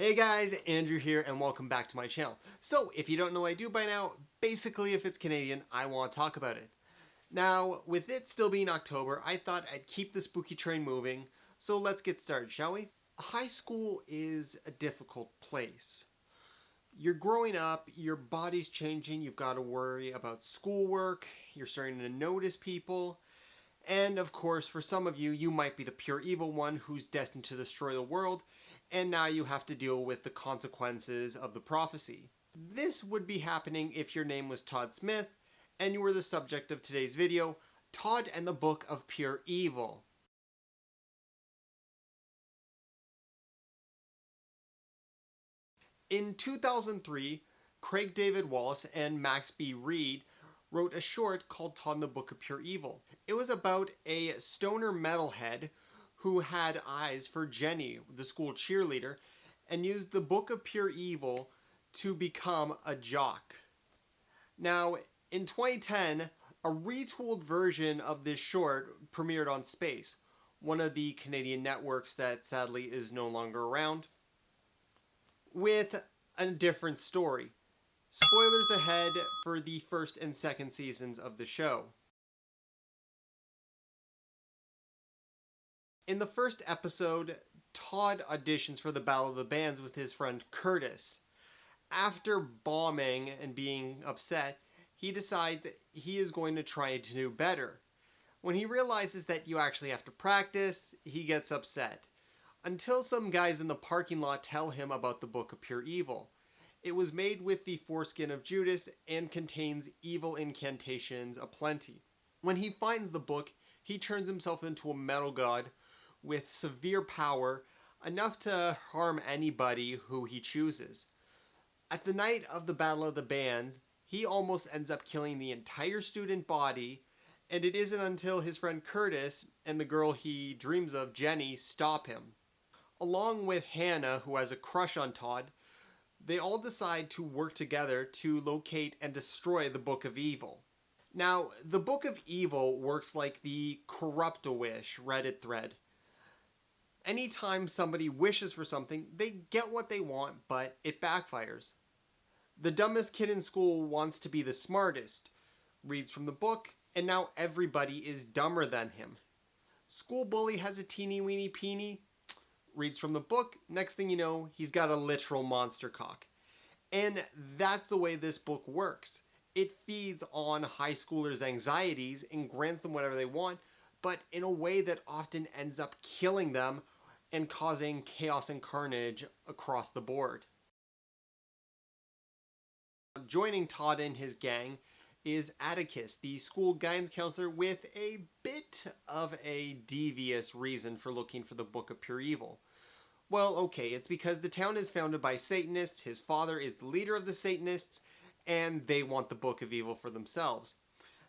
Hey guys, Andrew here and welcome back to my channel. So if you don't know what I do by now, basically if it's Canadian, I want to talk about it. Now, with it still being October, I thought I'd keep the spooky train moving, so let's get started, shall we? High school is a difficult place. You're growing up, your body's changing, you've got to worry about schoolwork, you're starting to notice people, and of course, for some of you, you might be the pure evil one who's destined to destroy the world, and now you have to deal with the consequences of the prophecy. This would be happening if your name was Todd Smith, and you were the subject of today's video, Todd and the Book of Pure Evil. In 2003, Craig David Wallace and Max B. Reed wrote a short called Todd and the Book of Pure Evil. It was about a stoner metalhead who had eyes for Jenny, the school cheerleader, and used the Book of Pure Evil to become a jock. Now, in 2010, a retooled version of this short premiered on Space, one of the Canadian networks that sadly is no longer around, with a different story. Spoilers ahead for the first and second seasons of the show. In the first episode, Todd auditions for the Battle of the Bands with his friend Curtis. After bombing and being upset, he decides he is going to try to do better. When he realizes that you actually have to practice, he gets upset. Until some guys in the parking lot tell him about the Book of Pure Evil. It was made with the foreskin of Judas and contains evil incantations aplenty. When he finds the book, he turns himself into a metal god with severe power, enough to harm anybody who he chooses. At the night of the Battle of the Bands, he almost ends up killing the entire student body, and it isn't until his friend Curtis and the girl he dreams of, Jenny, stop him. Along with Hannah, who has a crush on Todd, they all decide to work together to locate and destroy the Book of Evil. Now, the Book of Evil works like the Corrupt-A-Wish Reddit thread. Anytime somebody wishes for something, they get what they want, but it backfires. The dumbest kid in school wants to be the smartest, reads from the book, and now everybody is dumber than him. School bully has a teeny weeny peeny, reads from the book, next thing you know, he's got a literal monster cock. And that's the way this book works. It feeds on high schoolers' anxieties and grants them whatever they want, but in a way that often ends up killing them and causing chaos and carnage across the board. Joining Todd and his gang is Atticus, the school guidance counselor with a bit of a devious reason for looking for the Book of Pure Evil. Well, okay, it's because the town is founded by Satanists, his father is the leader of the Satanists, and they want the Book of Evil for themselves.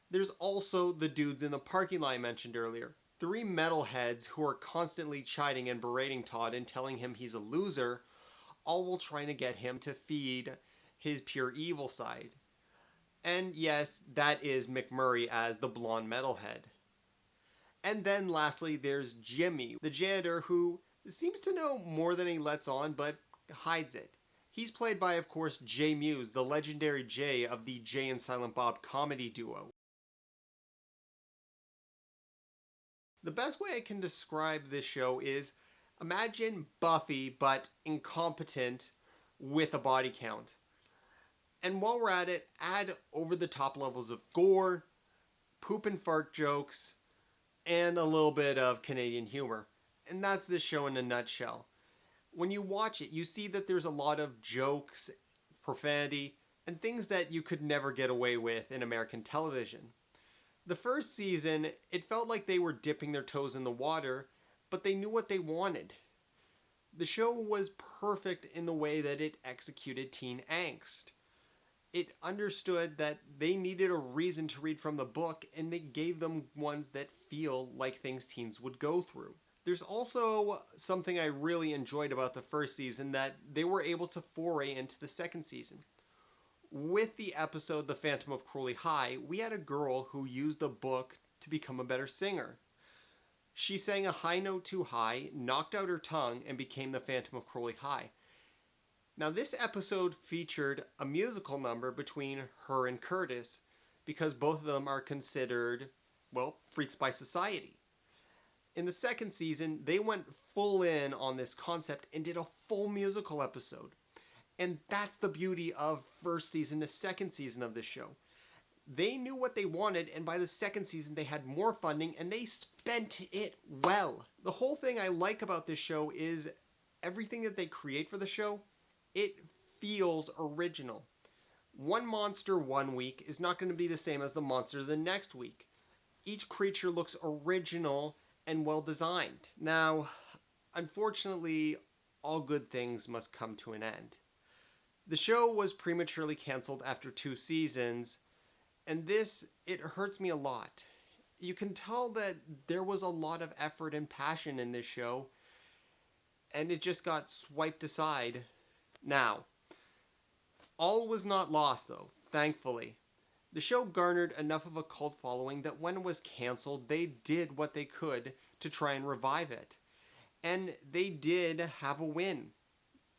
There's also the dudes in the parking lot I mentioned earlier. 3 metalheads who are constantly chiding and berating Todd and telling him he's a loser, all while trying to get him to feed his pure evil side. And yes, that is McMurray as the blonde metalhead. And then lastly, there's Jimmy, the janitor who seems to know more than he lets on, but hides it. He's played by, of course, Jay Mewes, the legendary Jay of the Jay and Silent Bob comedy duo. The best way I can describe this show is, imagine Buffy, but incompetent with a body count. And while we're at it, add over-the-top levels of gore, poop and fart jokes, and a little bit of Canadian humor. And that's this show in a nutshell. When you watch it, you see that there's a lot of jokes, profanity, and things that you could never get away with in American television. The first season, it felt like they were dipping their toes in the water, but they knew what they wanted. The show was perfect in the way that it executed teen angst. It understood that they needed a reason to read from the book, and they gave them ones that feel like things teens would go through. There's also something I really enjoyed about the first season, that they were able to foray into the second season. With the episode The Phantom of Cruelly High, we had a girl who used the book to become a better singer. She sang a high note too high, knocked out her tongue, and became the Phantom of Cruelly High. Now, this episode featured a musical number between her and Curtis because both of them are considered, well, freaks by society. In the second season, they went full in on this concept and did a full musical episode. And that's the beauty of first season to second season of this show. They knew what they wanted, and by the second season, they had more funding and they spent it well. The whole thing I like about this show is everything that they create for the show, it feels original. One monster one week is not going to be the same as the monster the next week. Each creature looks original and well designed. Now, unfortunately, all good things must come to an end. The show was prematurely canceled after 2 seasons, and it hurts me a lot. You can tell that there was a lot of effort and passion in this show, and it just got swiped aside. Now, all was not lost though, thankfully. The show garnered enough of a cult following that when it was canceled, they did what they could to try and revive it. And they did have a win.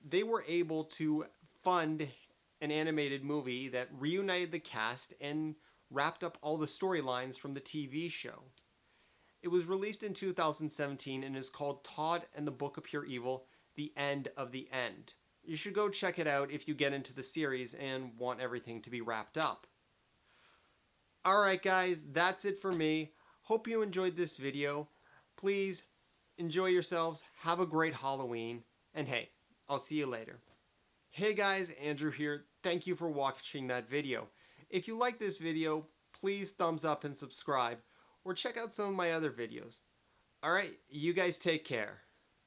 They were able to fund an animated movie that reunited the cast and wrapped up all the storylines from the TV show. It was released in 2017 and is called Todd and the Book of Pure Evil, The End of the End. You should go check it out if you get into the series and want everything to be wrapped up. Alright guys, that's it for me. Hope you enjoyed this video. Please enjoy yourselves, have a great Halloween, and hey, I'll see you later. Hey guys, Andrew here. Thank you for watching that video. If you like this video, please thumbs up and subscribe, or check out some of my other videos. Alright, you guys take care.